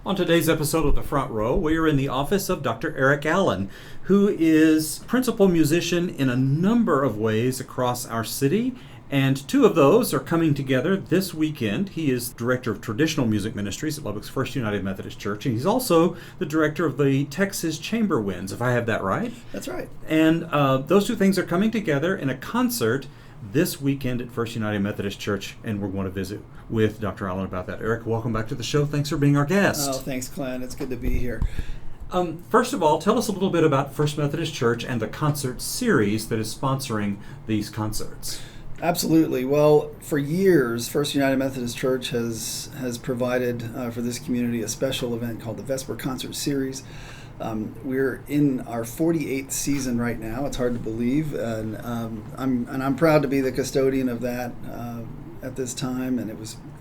On today's episode of The Front Row, we are in the office of Dr. Eric Allen, who is principal musician in a number of ways across our city, and two of those are coming together this weekend. He is director of traditional music ministries at Lubbock's First United Methodist Church, and he's also the director of the Texas Chamber Winds, if I have that right. That's right. And those two things are coming together in a concert this weekend at First United Methodist Church, and we're going to visit with Dr. Allen about that. Eric, welcome back to the show. Thanks for being our guest. Oh, thanks, Glenn. It's good to be here. First of all, tell us a little bit about First Methodist Church and the concert series that is sponsoring these concerts. Absolutely. Well, for years, First United Methodist Church has provided for this community a special event called the Vesper Concert Series. We're in our 48th season right now. It's hard to believe, and I'm proud to be the custodian of that at this time. And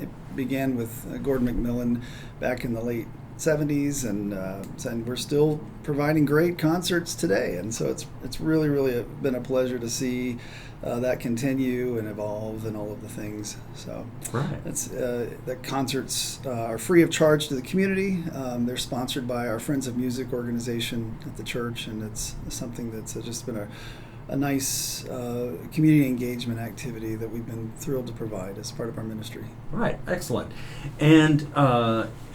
it began with Gordon McMillan back in the late 70s, and we're still providing great concerts today. And so it's really been a pleasure to see that continue and evolve and all of the things. So right. The concerts are free of charge to the community. They're sponsored by our Friends of Music organization at the church, and it's something that's just been a nice community engagement activity that we've been thrilled to provide as part of our ministry. Right, excellent. And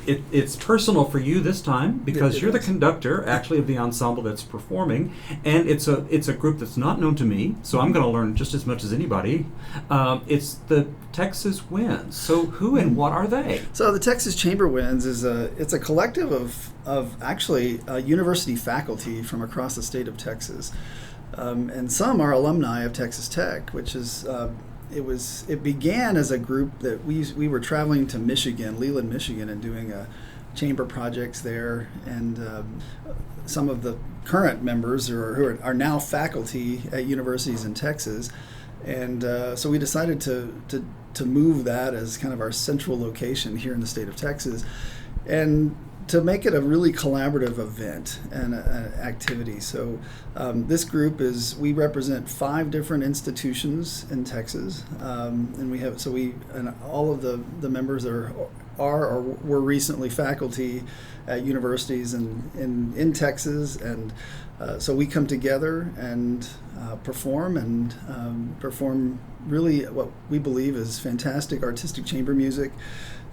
it's personal for you this time because you're the conductor, actually, of the ensemble that's performing, and it's a group that's not known to me, so I'm going to learn just as much as anybody. It's the Texas Winds. So who and what are they? So the Texas Chamber Winds it's a collective of actually university faculty from across the state of Texas. And some are alumni of Texas Tech, which is it began as a group that we were traveling to Michigan, Leland, Michigan, and doing chamber projects there, and some of the current members who are now faculty at universities in Texas, and so we decided to move that as kind of our central location here in the state of Texas, and to make it a really collaborative event and activity. So this group we represent 5 different institutions in Texas, and all of the members are or were recently faculty at universities in Texas, and so we come together and perform really what we believe is fantastic artistic chamber music.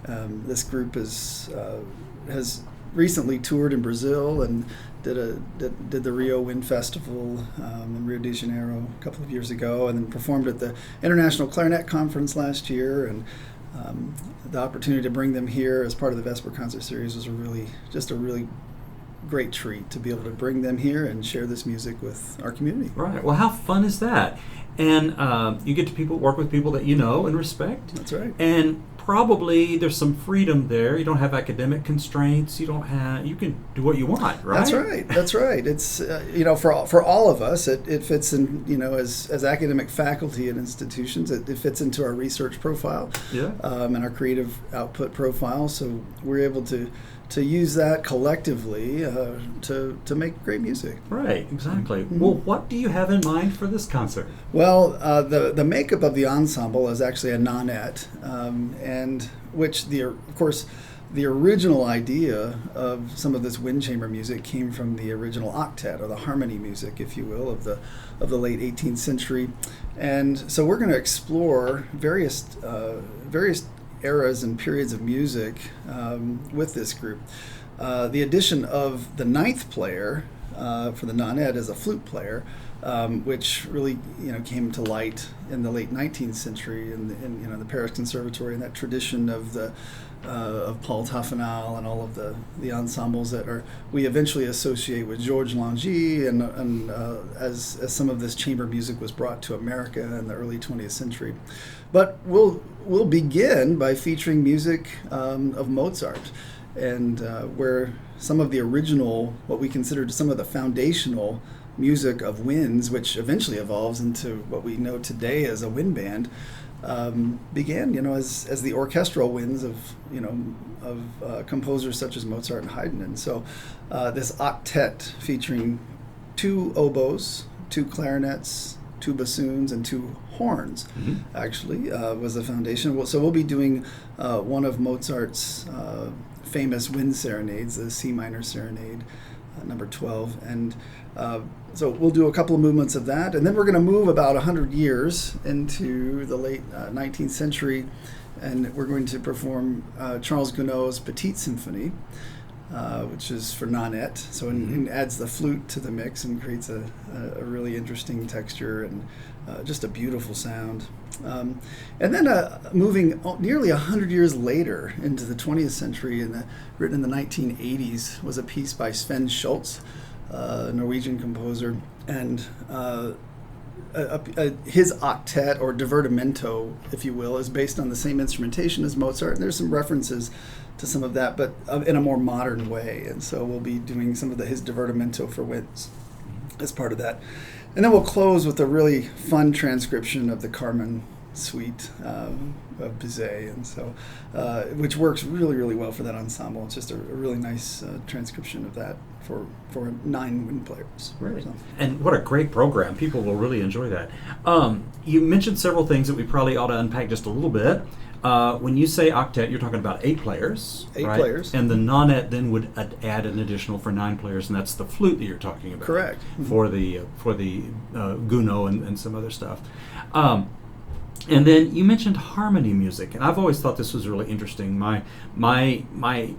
This group has recently toured in Brazil and did the Rio Wind Festival in Rio de Janeiro a couple of years ago, and then performed at the International Clarinet Conference last year. And the opportunity to bring them here as part of the Vesper Concert Series was a really great treat to be able to bring them here and share this music with our community. Right. Well, how fun is that? And you get to work with people that you know and respect. That's right. And probably there's some freedom there. You don't have academic constraints. You can do what you want, right? That's right. It's for all of us, it fits in. As academic faculty at institutions, it fits into our research profile, and our creative output profile. So we're able to use that collectively to make great music. Right, exactly. Mm-hmm. Well, what do you have in mind for this concert? Well, the makeup of the ensemble is actually a nonette, and which of course the original idea of some of this wind chamber music came from the original octet, or the harmony music, if you will, of the late 18th century. And so we're going to explore various eras and periods of music with this group. The addition of the 9th player for the nonette as a flute player, which really came to light in the late 19th century in the Paris Conservatory, and that tradition of Paul Taffanal and all of the ensembles that we eventually associate with Georges Langy, and as some of this chamber music was brought to America in the early 20th century. But we'll begin by featuring music of Mozart, and where some of the original, what we consider some of the foundational music of winds, which eventually evolves into what we know today as a wind band, began, as the orchestral winds of composers such as Mozart and Haydn. And so this octet featuring 2 oboes, 2 clarinets, 2 bassoons, and 2 horns, actually, was the foundation. So we'll be doing one of Mozart's famous wind serenades, the C minor serenade, number 12. And so we'll do a couple of movements of that. And then we're going to move about 100 years into the late 19th century. And we're going to perform Charles Gounod's Petite Symphony, which is for nonet. So it adds the flute to the mix and creates a really interesting texture and just a beautiful sound. And then moving nearly 100 years later into the 20th century, written in the 1980s, was a piece by Sven Schultz, a Norwegian composer, and his octet, or divertimento, if you will, is based on the same instrumentation as Mozart. And there's some references to some of that, but in a more modern way. And so we'll be doing some of his divertimento for winds as part of that. And then we'll close with a really fun transcription of the Carmen Suite of Bizet, and so which works really, really well for that ensemble. It's just a really nice transcription of that for 9 wind players. Right. So. And what a great program. People will really enjoy that. You mentioned several things that we probably ought to unpack just a little bit. When you say octet, you're talking about 8 players. 8 right? players. And the nonet then would add an additional for 9 players, and that's the flute that you're talking about. Correct. For the Gounod and some other stuff. And then you mentioned harmony music, and I've always thought this was really interesting. My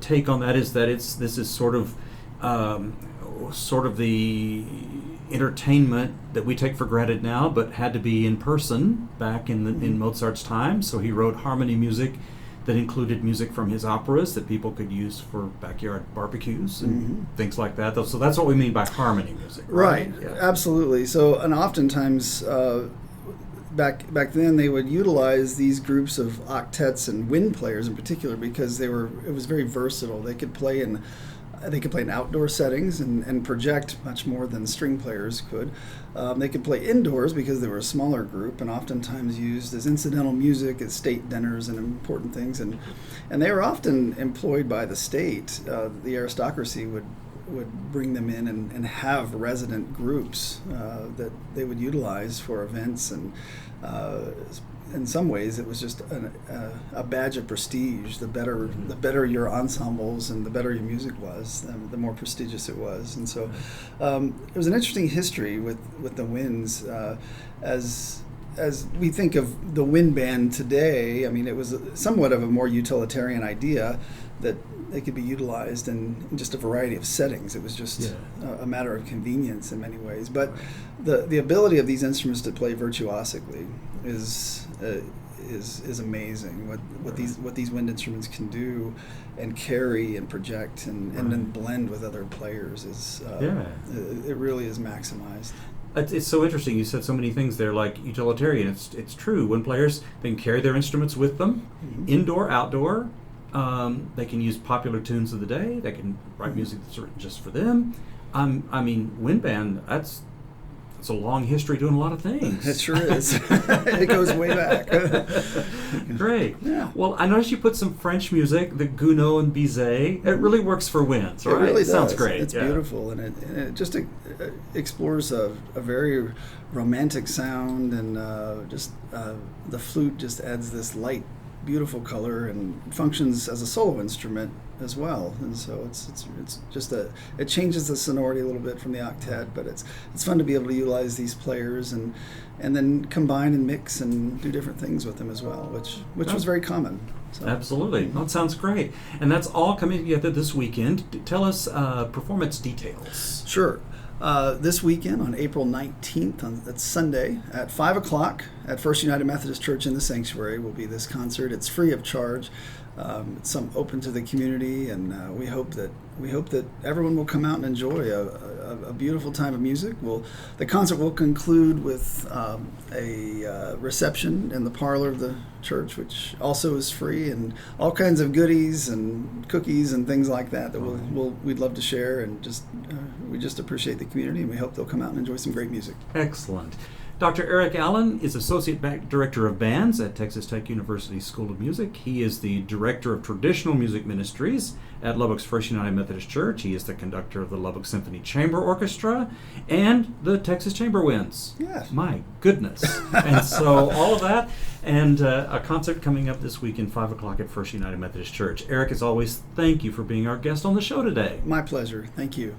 take on that is that this is sort of the entertainment that we take for granted now, but had to be in person back in Mozart's time. So he wrote harmony music that included music from his operas that people could use for backyard barbecues and things like that. So that's what we mean by harmony music. Right. Yeah. Absolutely. So, and oftentimes back then they would utilize these groups of octets and wind players in particular because it was very versatile. They could play in outdoor settings and project much more than string players could. They could play indoors because they were a smaller group and oftentimes used as incidental music at state dinners and important things. And they were often employed by the state. The aristocracy would bring them in and have resident groups that they would utilize for events. And in some ways, it was just a badge of prestige. The better your ensembles and the better your music was, the more prestigious it was. And so it was an interesting history with the winds. As we think of the wind band today, I mean, it was somewhat of a more utilitarian idea that they could be utilized in just a variety of settings. It was just a matter of convenience in many ways. But the ability of these instruments to play virtuosically is amazing. What these wind instruments can do and carry and project and then blend with other players it really is maximized. It's so interesting. You said so many things there, like utilitarian. It's true. Wind players, they can carry their instruments with them, indoor, outdoor. They can use popular tunes of the day. They can write music that's written just for them. I mean, wind band, it's a long history doing a lot of things. It sure is. It goes way back. Great. Yeah. Well, I noticed you put some French music, the Gounod and Bizet. It really works for winds, right? It really does. Sounds great. It's beautiful, and it just explores a very romantic sound, and the flute just adds this light, beautiful color and functions as a solo instrument as well. And so it's just it changes the sonority a little bit from the octet, but it's fun to be able to utilize these players and then combine and mix and do different things with them as well, which was very common. So. Absolutely. That sounds great. And that's all coming together this weekend. Tell us performance details. Sure. This weekend on April 19th, that's Sunday, at 5 o'clock at First United Methodist Church in the Sanctuary will be this concert. It's free of charge. It's open to the community, and we hope that everyone will come out and enjoy a beautiful time of music. The concert will conclude with a reception in the parlor of the church, which also is free, and all kinds of goodies and cookies and things like that we'd love to share, and we just appreciate the community, and we hope they'll come out and enjoy some great music. Excellent. Dr. Eric Allen is Associate Director of Bands at Texas Tech University School of Music. He is the Director of Traditional Music Ministries at Lubbock's First United Methodist Church. He is the conductor of the Lubbock Symphony Chamber Orchestra and the Texas Chamber Winds. Yes. My goodness. And so all of that, and a concert coming up this weekend, 5 o'clock at First United Methodist Church. Eric, as always, thank you for being our guest on the show today. My pleasure. Thank you.